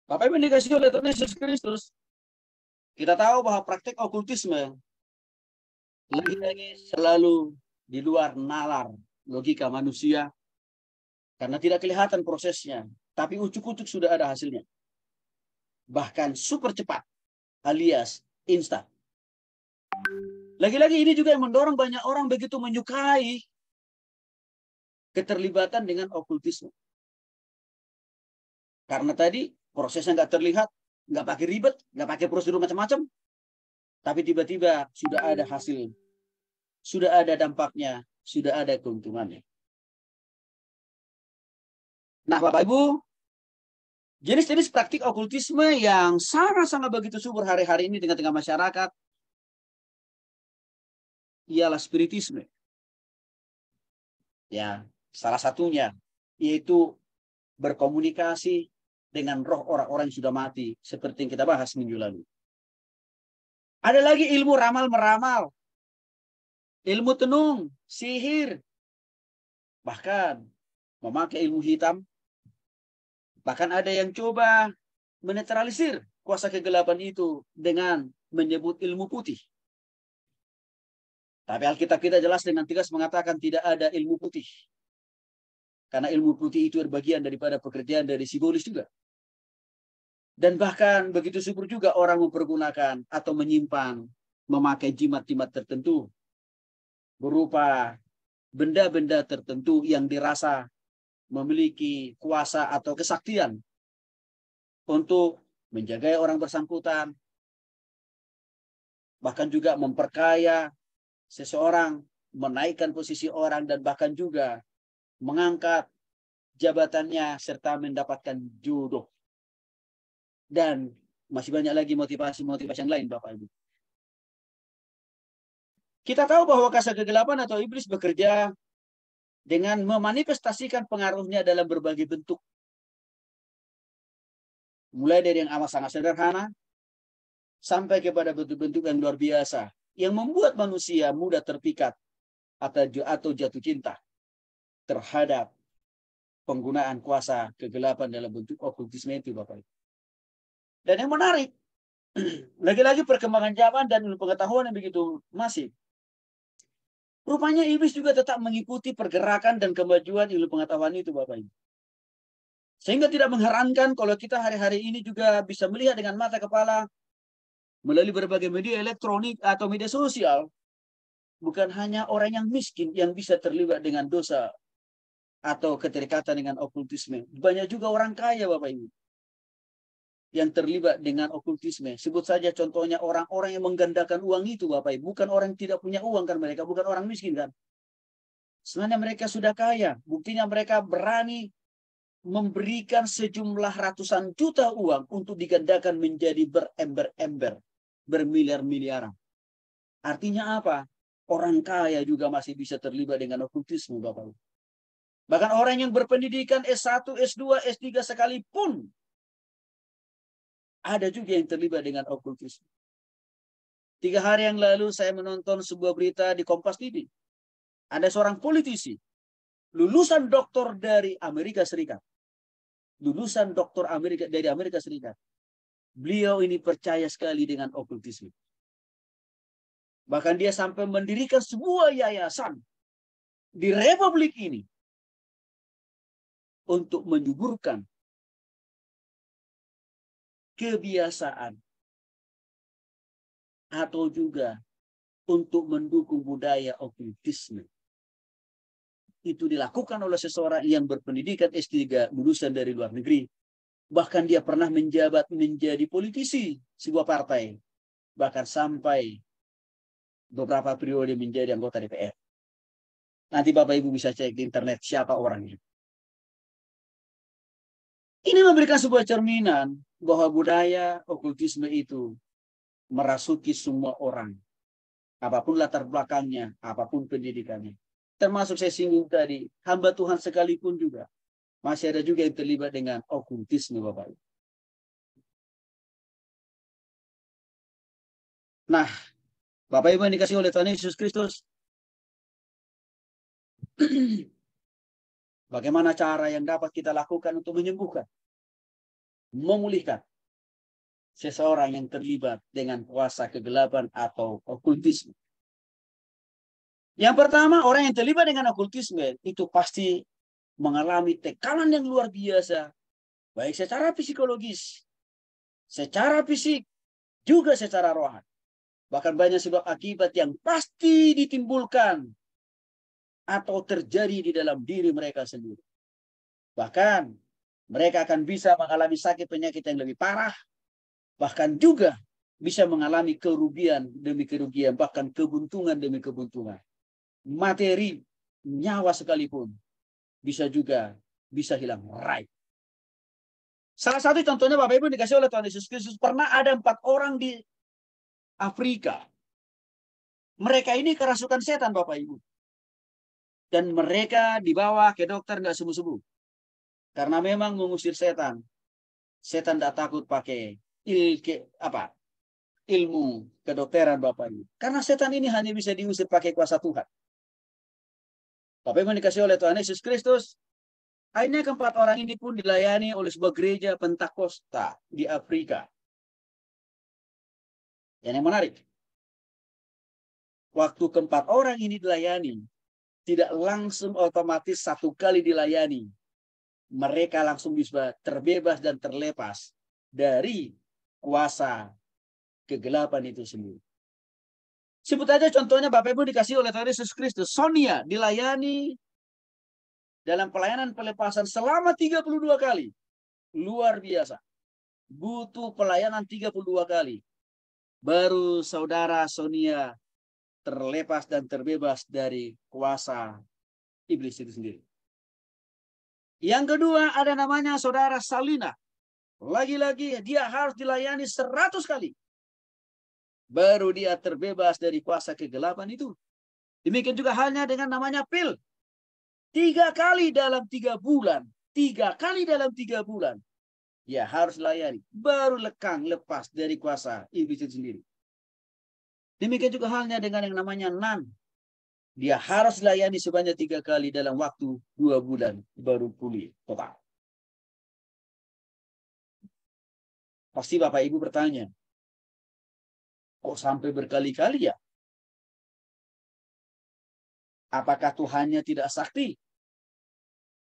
Bapak Ibu dikasih oleh Tuhan Yesus Kristus, kita tahu bahwa praktek okultisme lagi-lagi selalu di luar nalar logika manusia karena tidak kelihatan prosesnya, tapi ucuk-ucuk sudah ada hasilnya. Bahkan super cepat alias instan. Lagi-lagi ini juga yang mendorong banyak orang begitu menyukai keterlibatan dengan okultisme. Karena tadi prosesnya nggak terlihat, nggak pakai ribet, nggak pakai prosedur macam-macam, tapi tiba-tiba sudah ada hasil, sudah ada dampaknya, sudah ada keuntungannya. Nah, Bapak Ibu, jenis-jenis praktik okultisme yang sangat-sangat begitu subur hari-hari ini di tengah-tengah masyarakat ialah spiritisme. Ya, salah satunya yaitu berkomunikasi dengan roh orang-orang yang sudah mati, seperti yang kita bahas minggu lalu. Ada lagi ilmu ramal-meramal, ilmu tenung, sihir, bahkan memakai ilmu hitam. Bahkan ada yang coba menetralisir kuasa kegelapan itu dengan menyebut ilmu putih. Tapi Alkitab kita jelas dengan tegas mengatakan tidak ada ilmu putih. Karena ilmu putih itu bagian daripada pekerjaan dari simbolis juga. Dan bahkan begitu subur juga orang mempergunakan atau menyimpang, memakai jimat-jimat tertentu. Berupa benda-benda tertentu yang dirasa memiliki kuasa atau kesaktian untuk menjaga orang bersangkutan. Bahkan juga memperkaya seseorang, menaikkan posisi orang, dan bahkan juga mengangkat jabatannya serta mendapatkan jodoh. Dan masih banyak lagi motivasi-motivasi yang lain, Bapak Ibu. Kita tahu bahwa kuasa kegelapan atau iblis bekerja dengan memanifestasikan pengaruhnya dalam berbagai bentuk. Mulai dari yang amat sangat sederhana, sampai kepada bentuk-bentuk yang luar biasa, yang membuat manusia mudah terpikat atau jatuh cinta terhadap penggunaan kuasa kegelapan dalam bentuk okultisme itu, Bapak Ibu. Dan yang menarik, lagi-lagi perkembangan zaman dan pengetahuan yang begitu masif. Rupanya iblis juga tetap mengikuti pergerakan dan kemajuan ilmu pengetahuan itu, Bapak Ibu. Sehingga tidak mengherankan kalau kita hari-hari ini juga bisa melihat dengan mata kepala melalui berbagai media elektronik atau media sosial. Bukan hanya orang yang miskin yang bisa terlibat dengan dosa atau keterikatan dengan okultisme. Banyak juga orang kaya, Bapak Ibu, yang terlibat dengan okultisme. Sebut saja contohnya orang-orang yang menggandakan uang itu, Bapak Ibu. Bukan orang yang tidak punya uang kan mereka, bukan orang miskin kan. Sebenarnya mereka sudah kaya. Buktinya mereka berani memberikan sejumlah ratusan juta uang untuk digandakan menjadi berember-ember, bermiliar-miliaran. Artinya apa? Orang kaya juga masih bisa terlibat dengan okultisme, Bapak Ibu. Bahkan orang yang berpendidikan S1, S2, S3 sekalipun ada juga yang terlibat dengan okultisme. 3 hari yang lalu saya menonton sebuah berita di Kompas TV. Ada seorang politisi, lulusan doktor dari Amerika Serikat. Lulusan doktor dari Amerika Serikat. Beliau ini percaya sekali dengan okultisme. Bahkan dia sampai mendirikan sebuah yayasan di Republik ini untuk menyuburkan kebiasaan atau juga untuk mendukung budaya okultisme. Itu dilakukan oleh seseorang yang berpendidikan S3 lulusan dari luar negeri. Bahkan dia pernah menjabat menjadi politisi sebuah partai. Bahkan sampai beberapa periode menjadi anggota DPR. Nanti Bapak Ibu bisa cek di internet siapa orangnya. Ini memberikan sebuah cerminan bahwa budaya okultisme itu merasuki semua orang. Apapun latar belakangnya, apapun pendidikannya. Termasuk saya singgung tadi, hamba Tuhan sekalipun juga. Masih ada juga yang terlibat dengan okultisme, Bapak Ibu. Nah, Bapak Ibu yang dikasih oleh Tuhan Yesus Kristus, bagaimana cara yang dapat kita lakukan untuk menyembuhkan memulihkan seseorang yang terlibat dengan kuasa kegelapan atau okultisme. Yang pertama, orang yang terlibat dengan okultisme itu pasti mengalami tekanan yang luar biasa, baik secara psikologis, secara fisik, juga secara rohani. Bahkan banyak sebab akibat yang pasti ditimbulkan atau terjadi di dalam diri mereka sendiri. Bahkan mereka akan bisa mengalami sakit penyakit yang lebih parah, bahkan juga bisa mengalami kerugian demi kerugian, bahkan kebuntungan demi kebuntungan. Materi, nyawa sekalipun bisa hilang raib. Salah satu contohnya Bapak Ibu dikasih oleh Tuhan Yesus Kristus, pernah ada 4 orang di Afrika. Mereka ini kerasukan setan Bapak Ibu. Dan mereka dibawa ke dokter nggak sembuh-sembuh. Karena memang mengusir setan. Setan tidak takut pakai ilmu kedokteran Bapak Ibu. Karena setan ini hanya bisa diusir pakai kuasa Tuhan. Bapak Ibu dikasih oleh Tuhan Yesus Kristus. Akhirnya 4 orang ini pun dilayani oleh sebuah gereja Pentakosta di Afrika. Yang menarik, waktu 4 orang ini dilayani, tidak langsung otomatis 1 kali dilayani. Mereka langsung bisa terbebas dan terlepas dari kuasa kegelapan itu sendiri. Sebut aja contohnya Bapak Ibu dikasih oleh Tuhan Yesus Kristus. Sonia dilayani dalam pelayanan pelepasan selama 32 kali. Luar biasa. Butuh pelayanan 32 kali. Baru saudara Sonia terlepas dan terbebas dari kuasa iblis itu sendiri. Yang kedua ada namanya saudara Salina. Lagi-lagi dia harus dilayani 100 kali. Baru dia terbebas dari kuasa kegelapan itu. Demikian juga halnya dengan namanya Pil. 3 kali dalam 3 bulan. 3 kali dalam 3 bulan. Ya harus layani. Baru lepas dari kuasa iblis itu sendiri. Demikian juga halnya dengan yang namanya Nan. Dia harus layani sebanyak 3 kali dalam waktu 2 bulan. Baru pulih total. Pasti Bapak Ibu bertanya. Kok sampai berkali-kali ya? Apakah Tuhannya tidak sakti?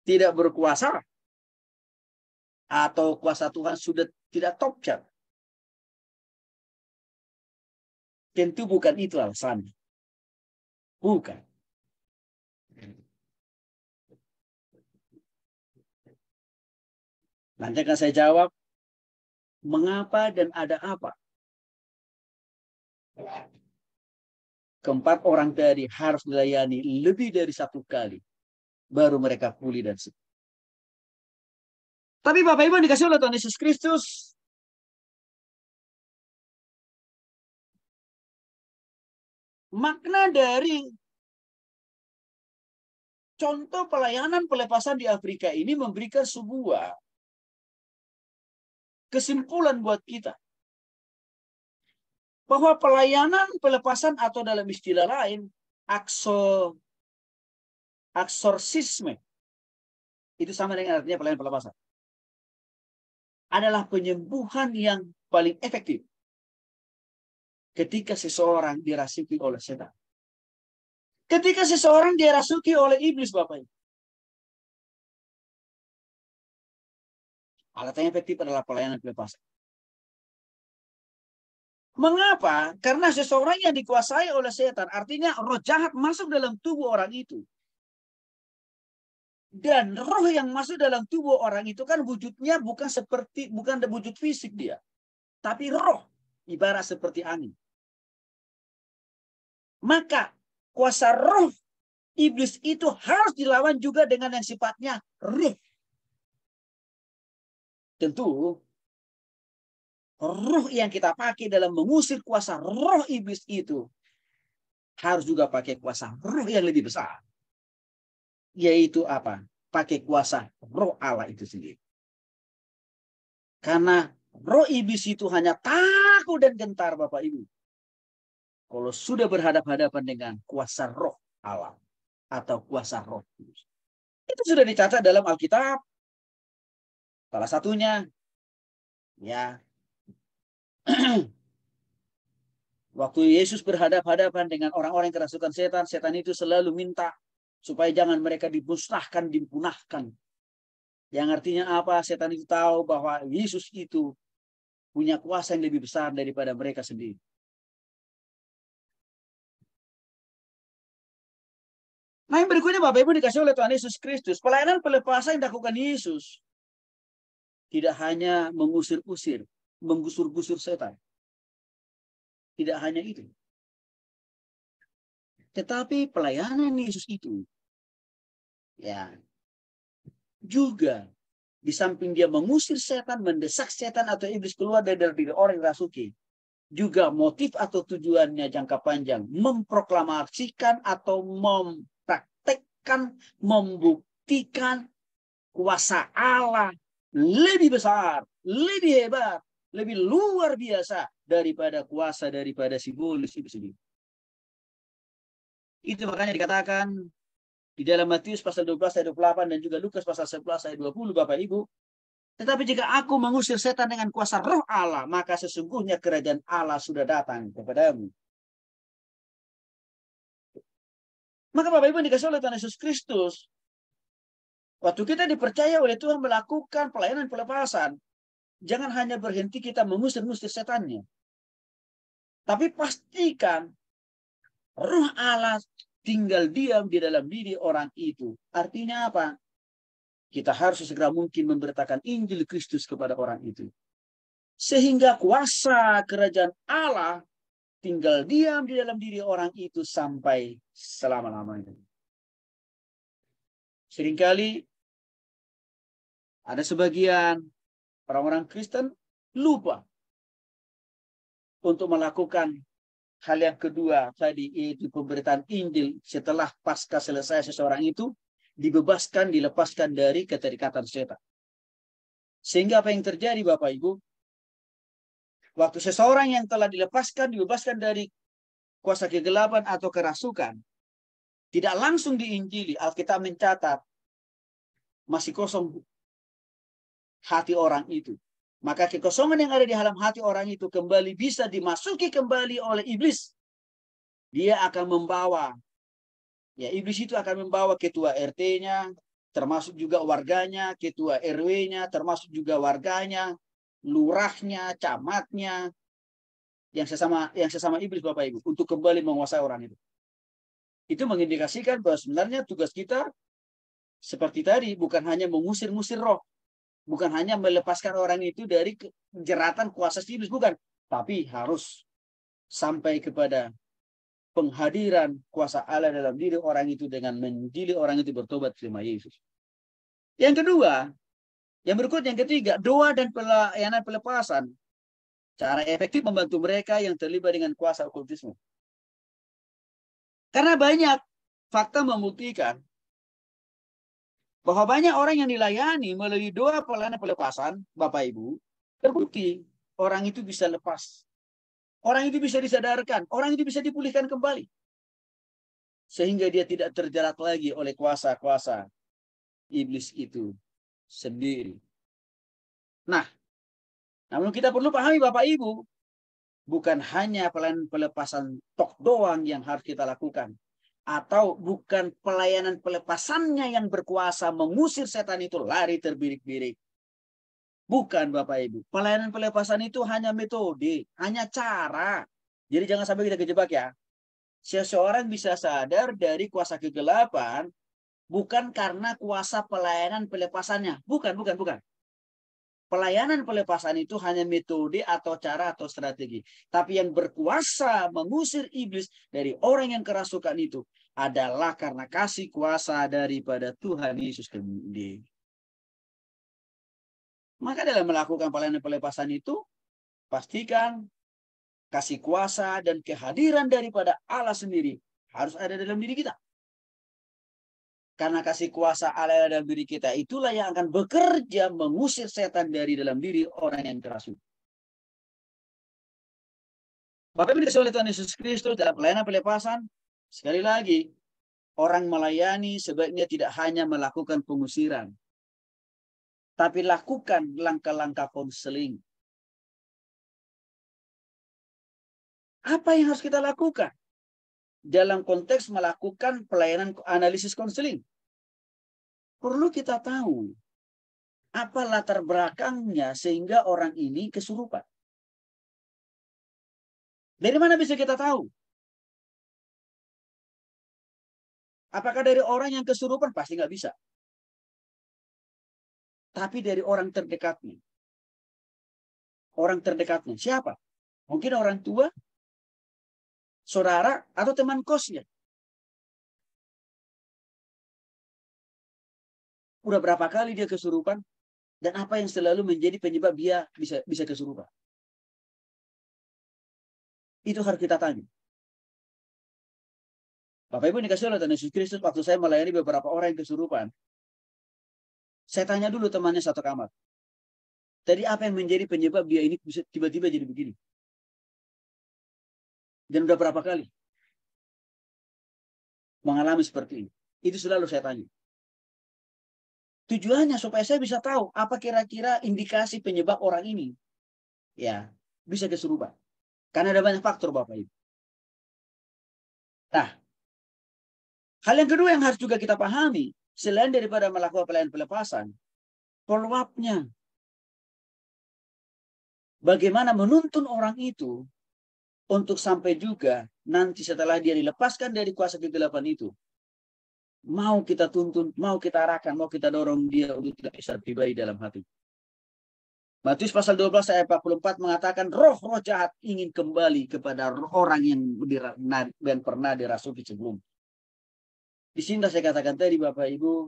Tidak berkuasa? Atau kuasa Tuhan sudah tidak top chart? Tentu bukan itu alasannya. Bukan. Nanti akan saya jawab, mengapa dan ada apa? 4 orang tadi harus dilayani lebih dari 1 kali. Baru mereka pulih dan sembuh. Tapi Bapak Ibu dikasih oleh Tuhan Yesus Kristus, makna dari contoh pelayanan pelepasan di Afrika ini memberikan sebuah kesimpulan buat kita. Bahwa pelayanan pelepasan atau dalam istilah lain, aksorsisme, itu sama dengan artinya pelayanan pelepasan. Adalah penyembuhan yang paling efektif ketika seseorang dirasuki oleh setan. Ketika seseorang dirasuki oleh iblis, Bapak Ibu. Alat yang efektif adalah pelayanan pelepasan. Mengapa? Karena seseorang yang dikuasai oleh setan, artinya roh jahat masuk dalam tubuh orang itu. Dan roh yang masuk dalam tubuh orang itu kan wujudnya bukan wujud fisik dia. Tapi roh, ibarat seperti angin. Maka kuasa roh iblis itu harus dilawan juga dengan yang sifatnya roh. Tentu, roh yang kita pakai dalam mengusir kuasa roh iblis itu harus juga pakai kuasa roh yang lebih besar. Yaitu apa? Pakai kuasa roh Allah itu sendiri. Karena roh iblis itu hanya takut dan gentar, Bapak Ibu, kalau sudah berhadapan-hadapan dengan kuasa roh Allah atau kuasa roh kudus. Itu sudah dicatat dalam Alkitab. Salah satunya Ya. Waktu Yesus berhadapan-hadapan dengan orang-orang yang kerasukan setan, setan itu selalu minta supaya jangan mereka dimusnahkan, dipunahkan. Yang artinya apa? Setan itu tahu bahwa Yesus itu punya kuasa yang lebih besar daripada mereka sendiri. Nah, yang berikutnya Bapak Ibu dikasih oleh Tuhan Yesus Kristus. Pelayanan pelepasan yang dilakukan Yesus tidak hanya mengusir-usir, menggusur-gusur setan. Tidak hanya itu. Tetapi pelayanan Yesus itu ya juga di samping dia mengusir setan, mendesak setan atau iblis keluar dari diri orang yang rasuki, juga motif atau tujuannya jangka panjang memproklamasikan atau mempraktekkan, membuktikan kuasa Allah lebih besar, lebih hebat, lebih luar biasa daripada kuasa daripada si iblis itu sendiri. Itu makanya dikatakan di dalam Matius pasal 12 ayat 28 dan juga Lukas pasal 11 ayat 20, Bapak Ibu. Tetapi jika aku mengusir setan dengan kuasa roh Allah, maka sesungguhnya kerajaan Allah sudah datang kepadamu. Maka Bapak Ibu dikasih oleh Tuhan Yesus Kristus, waktu kita dipercaya oleh Tuhan melakukan pelayanan pelepasan, jangan hanya berhenti kita mengusir-ngusir setannya. Tapi pastikan roh Allah tinggal diam di dalam diri orang itu. Artinya apa? Kita harus segera mungkin memberitakan Injil Kristus kepada orang itu. Sehingga kuasa kerajaan Allah tinggal diam di dalam diri orang itu sampai selama-lamanya. Seringkali ada sebagian orang-orang Kristen lupa untuk melakukan hal yang kedua tadi, yaitu pemberitaan Injil setelah pasca selesai seseorang itu dibebaskan, dilepaskan dari keterikatan setan. Sehingga apa yang terjadi Bapak Ibu? Waktu seseorang yang telah dilepaskan, dibebaskan dari kuasa kegelapan atau kerasukan, tidak langsung diinjili, Alkitab mencatat masih kosong hati orang itu. Maka kekosongan yang ada di dalam hati orang itu kembali bisa dimasuki kembali oleh iblis. Dia akan membawa, ya iblis itu akan membawa ketua RT-nya, termasuk juga warganya, ketua RW-nya, termasuk juga warganya, lurahnya, camatnya, yang sesama iblis Bapak Ibu, untuk kembali menguasai orang itu. Itu mengindikasikan bahwa sebenarnya tugas kita seperti tadi, bukan hanya mengusir-ngusir roh, bukan hanya melepaskan orang itu dari jeratan kuasa iblis, bukan. Tapi harus sampai kepada penghadiran kuasa Allah dalam diri orang itu dengan mendidik orang itu bertobat terima Yesus. Yang kedua, yang berikut yang ketiga, doa dan pelayanan pelepasan. Cara efektif membantu mereka yang terlibat dengan kuasa okultisme. Karena banyak fakta membuktikan bahwa banyak orang yang dilayani melalui doa pelayanan pelepasan, Bapak Ibu, terbukti orang itu bisa lepas. Orang itu bisa disadarkan, orang itu bisa dipulihkan kembali. Sehingga dia tidak terjerat lagi oleh kuasa-kuasa iblis itu sendiri. Nah, namun kita perlu pahami Bapak Ibu, bukan hanya pelayanan pelepasan tok doang yang harus kita lakukan. Atau bukan pelayanan pelepasannya yang berkuasa mengusir setan itu lari terbirik-birik. Bukan Bapak Ibu. Pelayanan pelepasan itu hanya metode, hanya cara. Jadi jangan sampai kita kejebak ya. Seseorang bisa sadar dari kuasa kegelapan bukan karena kuasa pelayanan pelepasannya. Bukan. Pelayanan pelepasan itu hanya metode atau cara atau strategi. Tapi yang berkuasa mengusir iblis dari orang yang kerasukan itu adalah karena kasih kuasa daripada Tuhan Yesus sendiri. Maka dalam melakukan pelayanan pelepasan itu, pastikan kasih kuasa dan kehadiran daripada Allah sendiri harus ada dalam diri kita. Karena kasih kuasa Allah dalam diri kita itulah yang akan bekerja mengusir setan dari dalam diri orang yang kerasukan. Bapak Ibu dikasihi oleh Tuhan Yesus Kristus dalam pelayanan pelepasan, sekali lagi, orang melayani sebaiknya tidak hanya melakukan pengusiran, tapi lakukan langkah-langkah konseling. Apa yang harus kita lakukan dalam konteks melakukan pelayanan analisis konseling? Perlu kita tahu apa latar belakangnya sehingga orang ini kesurupan. Dari mana bisa kita tahu? Apakah dari orang yang kesurupan? Pasti nggak bisa. Tapi dari orang terdekatnya. Orang terdekatnya. Siapa? Mungkin orang tua, saudara, atau teman kosnya. Udah berapa kali dia kesurupan? Dan apa yang selalu menjadi penyebab dia bisa kesurupan? Itu harus kita tanya. Bapak Ibu dikasih oleh Tuhan Yesus Kristus, waktu saya melayani beberapa orang yang kesurupan, saya tanya dulu temannya satu kamar. Tadi apa yang menjadi penyebab dia ini bisa tiba-tiba jadi begini? Dan udah berapa kali mengalami seperti ini? Itu selalu saya tanya. Tujuannya supaya saya bisa tahu apa kira-kira indikasi penyebab orang ini ya bisa kesurupan. Karena ada banyak faktor Bapak Ibu. Nah, hal yang kedua yang harus juga kita pahami, selain daripada melakukan pelayanan pelepasan, follow up-nya. Bagaimana menuntun orang itu untuk sampai juga nanti setelah dia dilepaskan dari kuasa kegelapan itu, mau kita tuntun, mau kita arahkan, mau kita dorong dia untuk tidak bisa pribadi dalam hati. Matius pasal 12 ayat 44 mengatakan roh-roh jahat ingin kembali kepada orang yang pernah dirasuki sebelum. Di sini saya katakan tadi Bapak Ibu,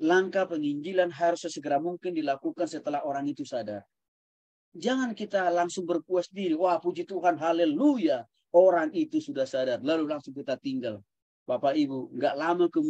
langkah penginjilan harus sesegera mungkin dilakukan setelah orang itu sadar. Jangan kita langsung berpuas diri. Wah puji Tuhan, haleluya. Orang itu sudah sadar. Lalu langsung kita tinggal. Bapak Ibu, nggak lama kemudian